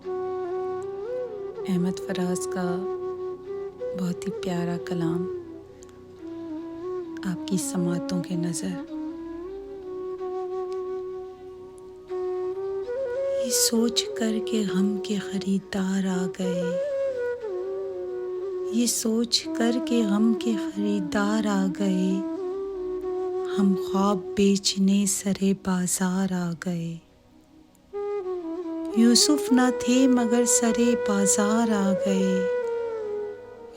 अहमद फराज का बहुत ही प्यारा कलाम आपकी समातों के नज़र। ये सोच कर के हम के खरीदार आ गए, ये सोच कर के हम के खरीदार आ गए, हम ख्वाब बेचने सरे बाजार आ गए। यूसुफ न थे मगर सरे बाजार आ गए,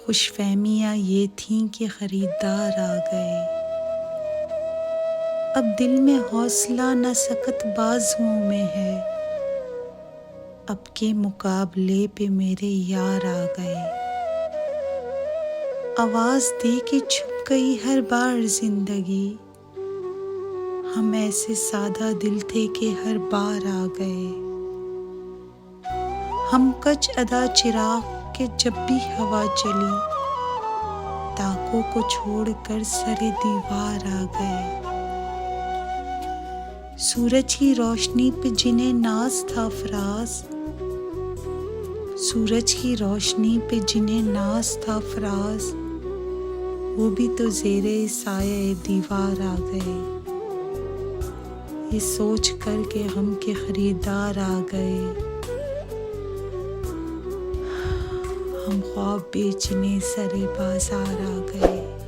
खुशफहमियाँ ये थीं कि खरीदार आ गए। अब दिल में हौसला न सकत बाजुओं में है, अब के मुकाबले पे मेरे यार आ गए। आवाज़ दे के छुप गई हर बार जिंदगी, हम ऐसे सादा दिल थे कि हर बार आ गए। हम कच अदा चिराग के जब भी हवा चली, ताकों को छोड़कर सरे दीवार आ गए। सूरज की रोशनी पे जिन्हें नाज था फराज, सूरज की रोशनी पे जिन्हें नाज था फराज, वो भी तो ज़ेरे साये दीवार आ गए। ये सोच कर के हम के खरीदार आ गए, हम ख्वाब बेचने सरे बाजार आ गए।